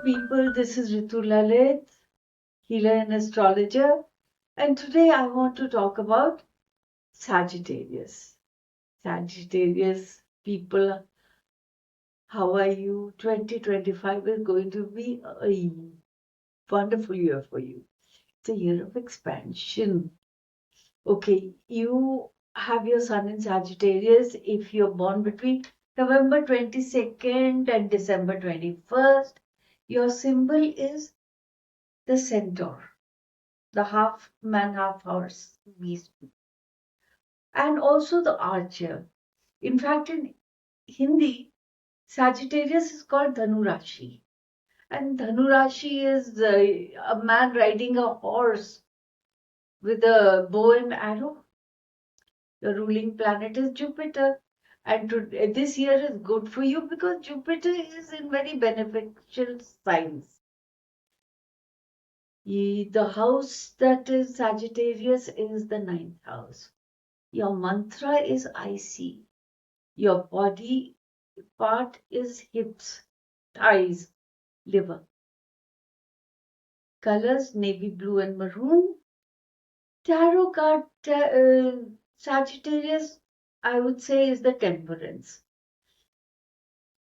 people, this is Ritu Lalit, healer and astrologer, and today I want to talk about Sagittarius. Sagittarius people, how are you? 2025 is going to be a wonderful year for you. It's a year of expansion. Okay, you have your sun in Sagittarius if you're born between November 22nd and December 21st. Your symbol is the centaur, the half man, half horse beast, and also the archer. In fact, in Hindi, Sagittarius is called Dhanu Rashi, and Dhanu Rashi is a man riding a horse with a bow and arrow. The ruling planet is Jupiter, and this year is good for you because Jupiter is in very beneficial signs. The house that is Sagittarius is the ninth house. Your mantra is IC. Your body part is hips, thighs, liver. Colors navy blue and maroon. Tarot card Sagittarius, I would say, is the temperance.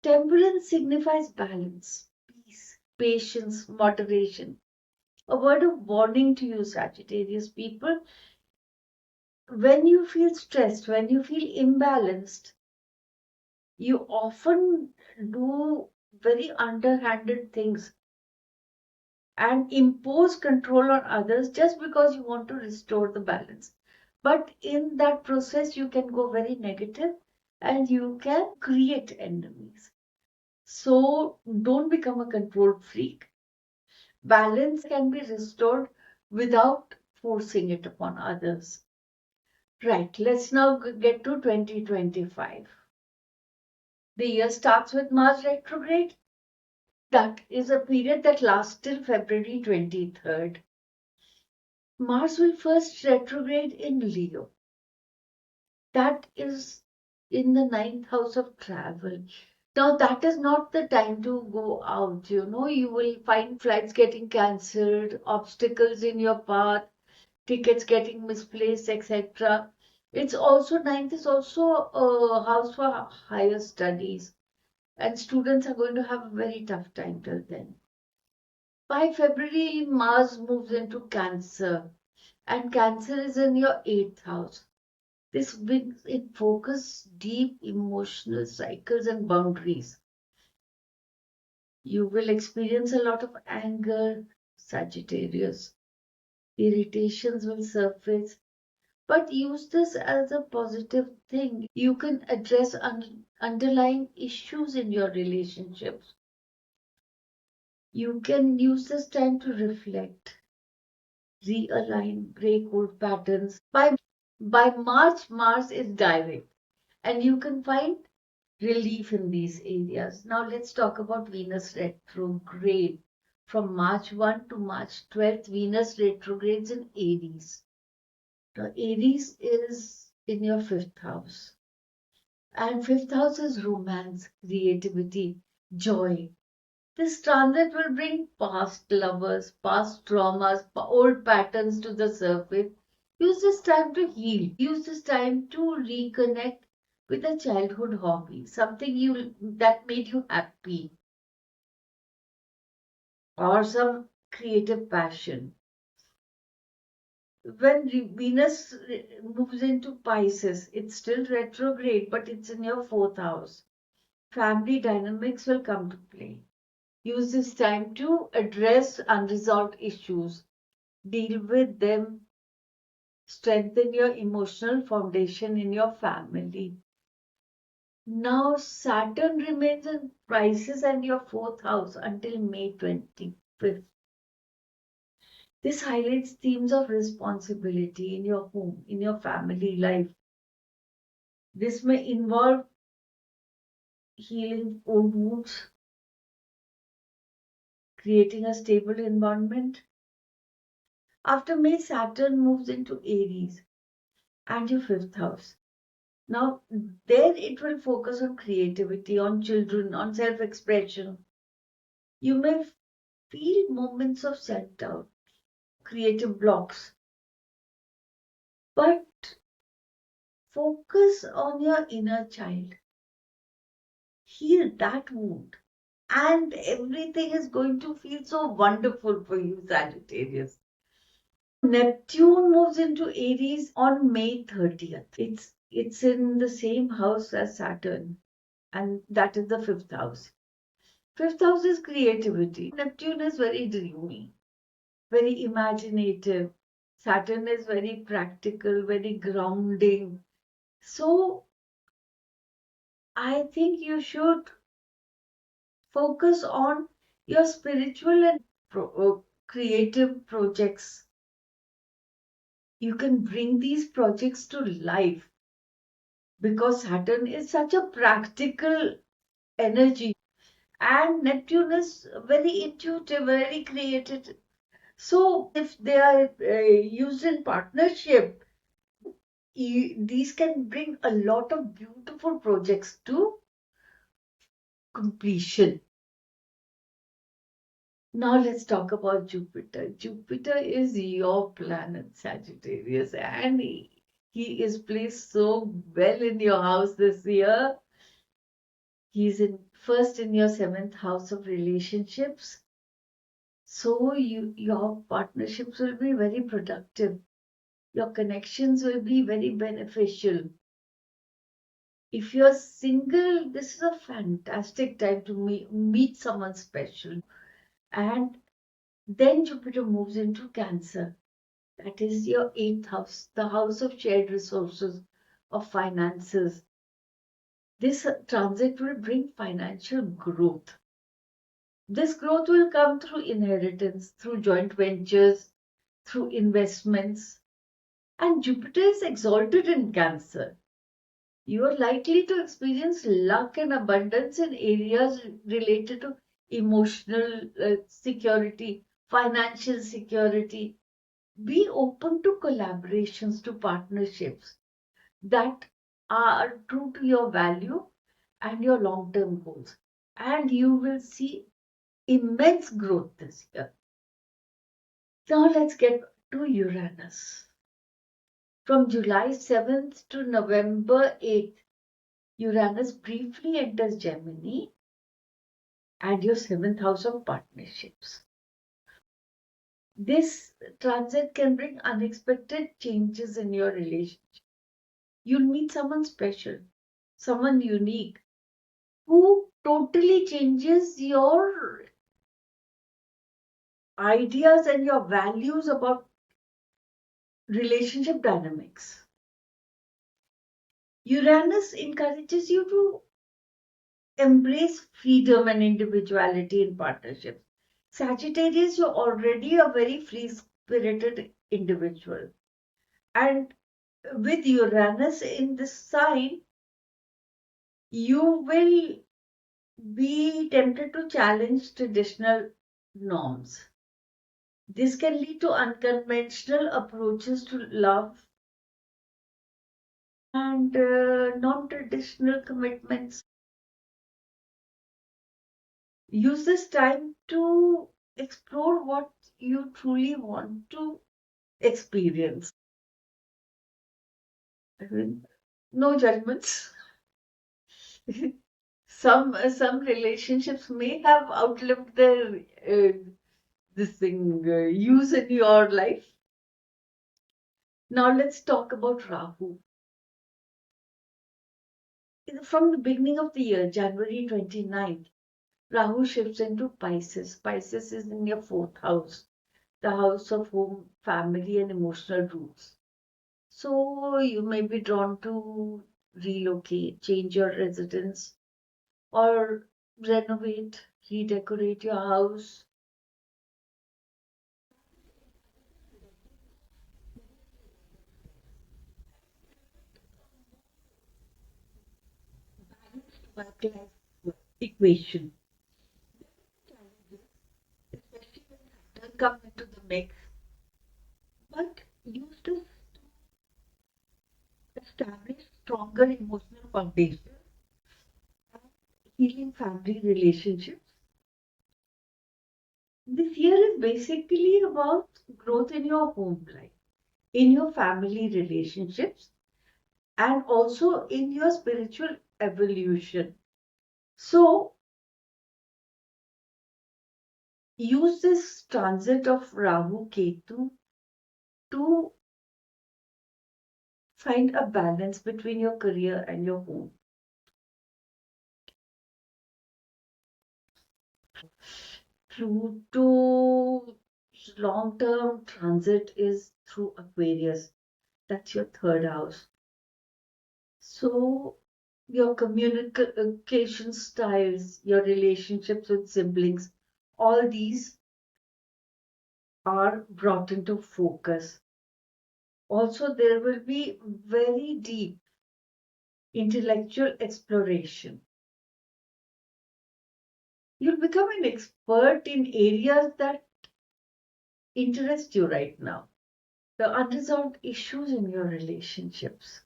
Temperance signifies balance, peace, patience, moderation. A word of warning to you, Sagittarius people. When you feel stressed, when you feel imbalanced, you often do very underhanded things and impose control on others just because you want to restore the balance. But in that process, you can go very negative and you can create enemies. So don't become a control freak. Balance can be restored without forcing it upon others. Right, let's now get to 2025. The year starts with Mars retrograde. That is a period that lasts till February 23rd. Mars will first retrograde in Leo. That is in the ninth house of travel. Now, that is not the time to go out. You will find flights getting cancelled, obstacles in your path, tickets getting misplaced, etc. It's also ninth is also a house for higher studies, and students are going to have a very tough time till then. By February, Mars moves into Cancer, and Cancer is in your eighth house. This brings in focus deep emotional cycles and boundaries. You will experience a lot of anger, Sagittarius. Irritations will surface, but use this as a positive thing. You can address underlying issues in your relationships. You can use this time to reflect, realign, break old patterns. By March, Mars is direct, and you can find relief in these areas. Now let's talk about Venus retrograde. From March 1 to March 12th, Venus retrogrades in Aries. Now, Aries is in your fifth house. And fifth house is romance, creativity, joy. This transit will bring past lovers, past traumas, old patterns to the surface. Use this time to heal. Use this time to reconnect with a childhood hobby, something that made you happy, or some creative passion. When Venus moves into Pisces, it's still retrograde, but it's in your fourth house. Family dynamics will come to play. Use this time to address unresolved issues, deal with them, strengthen your emotional foundation in your family. Now, Saturn remains in Pisces and your fourth house until May 25th. This highlights themes of responsibility in your home, in your family life. This may involve healing old wounds, creating a stable environment. After May, Saturn moves into Aries and your fifth house. Now, there it will focus on creativity, on children, on self expression. You may feel moments of self-doubt, creative blocks, but focus on your inner child. Heal that wound, and everything is going to feel so wonderful for you, Sagittarius. Neptune moves into Aries on May 30th. It's in the same house as Saturn, and that is the fifth house. Fifth house is creativity. Neptune is very dreamy, very imaginative. Saturn is very practical, very grounding. So I think you should focus on your spiritual and creative projects. You can bring these projects to life because Saturn is such a practical energy and Neptune is very intuitive, very creative. So, if they are used in partnership, these can bring a lot of beautiful projects to completion. Now, let's talk about Jupiter. Jupiter is your planet, Sagittarius, and he is placed so well in your house this year. He's in first in your seventh house of relationships. So your partnerships will be very productive. Your connections will be very beneficial. If you're single, this is a fantastic time to meet someone special. And then Jupiter moves into Cancer. That is your eighth house, the house of shared resources, of finances. This transit will bring financial growth. This growth will come through inheritance, through joint ventures, through investments. And Jupiter is exalted in Cancer. You are likely to experience luck and abundance in areas related to emotional security, financial security. Be open to collaborations, to partnerships that are true to your value and your long term goals. And you will see immense growth this year. Now let's get to Uranus. From July 7th to November 8th, Uranus briefly enters Gemini and your seventh house of partnerships. This transit can bring unexpected changes in your relationship. You'll meet someone special, someone unique, who totally changes your ideas and your values about relationship dynamics. Uranus encourages you to embrace freedom and individuality in partnerships. Sagittarius, you're already a very free spirited individual. And with Uranus in this sign, you will be tempted to challenge traditional norms. This can lead to unconventional approaches to love and non traditional commitments. Use this time to explore what you truly want to experience. I mean, no judgments. Some relationships may have outlived their this thing use in your life. Now let's talk about Rahu. From the beginning of the year, January 29th, Rahu shifts into Pisces. Pisces is in your fourth house, the house of home, family, and emotional roots. So you may be drawn to relocate, change your residence, or renovate, redecorate your house. Work-life equation, especially when Saturn comes into the mix. But use this to establish stronger emotional foundation and healing family relationships. This year is basically about growth in your home life, in your family relationships, and also in your spiritual evolution. So, use this transit of Rahu Ketu to find a balance between your career and your home. Pluto's long term transit is through Aquarius. That's your third house. So, your communication styles, your relationships with siblings, all these are brought into focus. Also, there will be very deep intellectual exploration. You'll become an expert in areas that interest you right now. The unresolved issues in your relationships.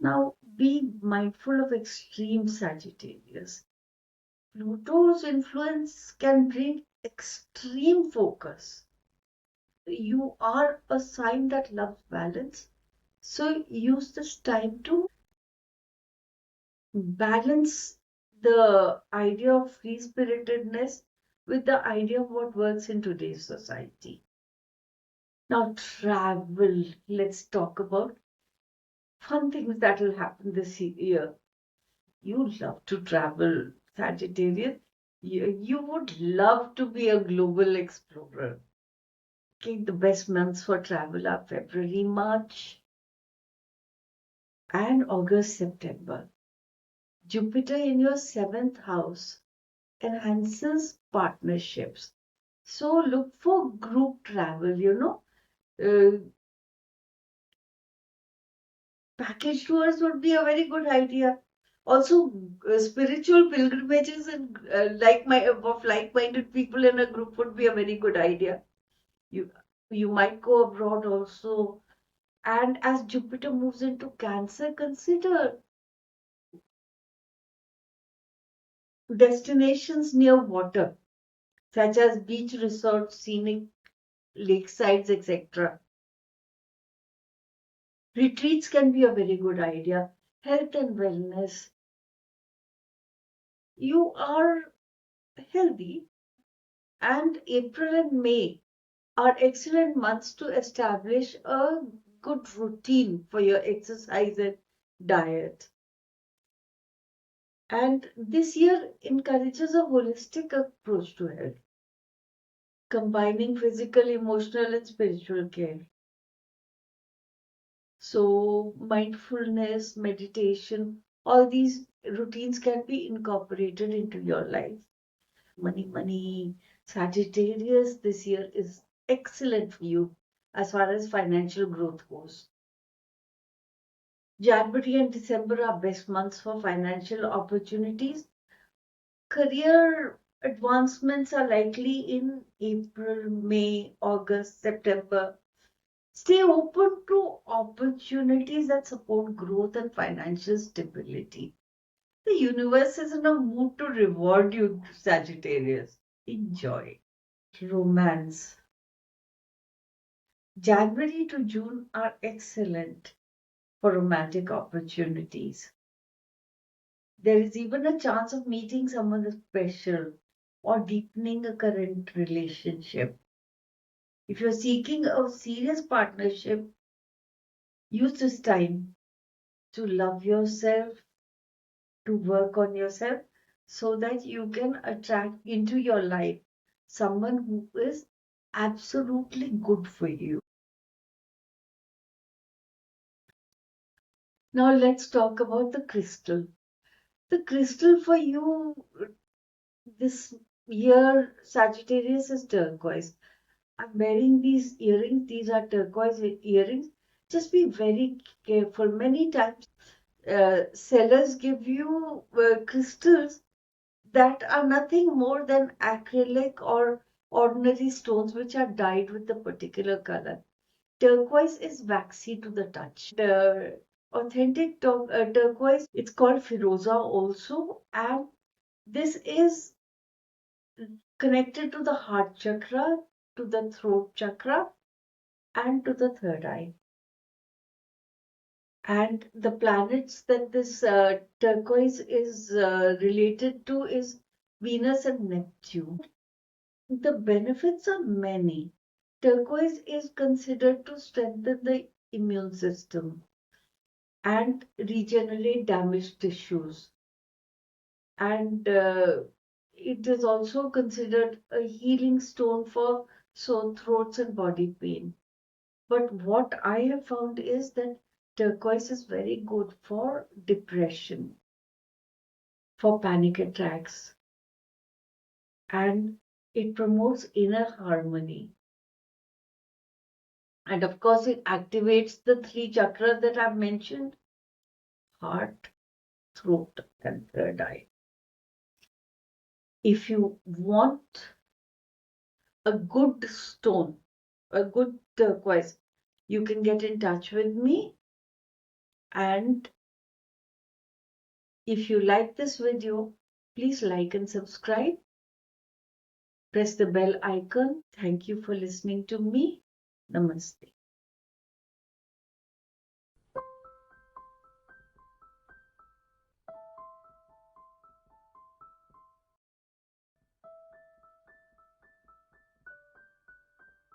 Now, be mindful of extreme Sagittarius. Pluto's influence can bring extreme focus. You are a sign that loves balance. So use this time to balance the idea of free spiritedness with the idea of what works in today's society. Now, travel. Let's talk about fun things that will happen this year. You love to travel, Sagittarius. You would love to be a global explorer. Okay, the best months for travel are February, March, and August, September. Jupiter in your seventh house enhances partnerships. So look for group travel, package tours would be a very good idea. Also, spiritual pilgrimages and like-minded people in a group would be a very good idea. You you might go abroad also. And as Jupiter moves into Cancer, consider destinations near water, such as beach resorts, scenic lakesides, etc. Retreats can be a very good idea. Health and wellness. You are healthy, and April and May are excellent months to establish a good routine for your exercise and diet. And this year encourages a holistic approach to health, combining physical, emotional, and spiritual care. So, mindfulness, meditation, all these routines can be incorporated into your life. Money, money. Sagittarius this year is excellent for you as far as financial growth goes. January and December are best months for financial opportunities. Career advancements are likely in April, May, August, September. Stay open to opportunities that support growth and financial stability. The universe is in a mood to reward you, Sagittarius. Enjoy. Romance. January to June are excellent for romantic opportunities. There is even a chance of meeting someone special or deepening a current relationship. If you're seeking a serious partnership, use this time to love yourself, to work on yourself, so that you can attract into your life someone who is absolutely good for you. Now, let's talk about the crystal. The crystal for you this year, Sagittarius, is turquoise. I'm wearing these earrings. These are turquoise earrings. Just be very careful. Many times, sellers give you crystals that are nothing more than acrylic or ordinary stones which are dyed with a particular color. Turquoise is waxy to the touch. The authentic turquoise, it's called Firoza also, and this is connected to the heart chakra, to the throat chakra, and to the third eye. And the planets that this turquoise is related to is Venus and Neptune. The benefits are many. Turquoise is considered to strengthen the immune system and regenerate damaged tissues. And it is also considered a healing stone for sore throats and body pain. But what I have found is that turquoise is very good for depression, for panic attacks, and it promotes inner harmony. And of course, it activates the three chakras that I've mentioned: heart, throat, and third eye. If you want a good stone, a good turquoise, you can get in touch with me. And if you like this video, please like and subscribe. Press the bell icon. Thank you for listening to me. Namaste.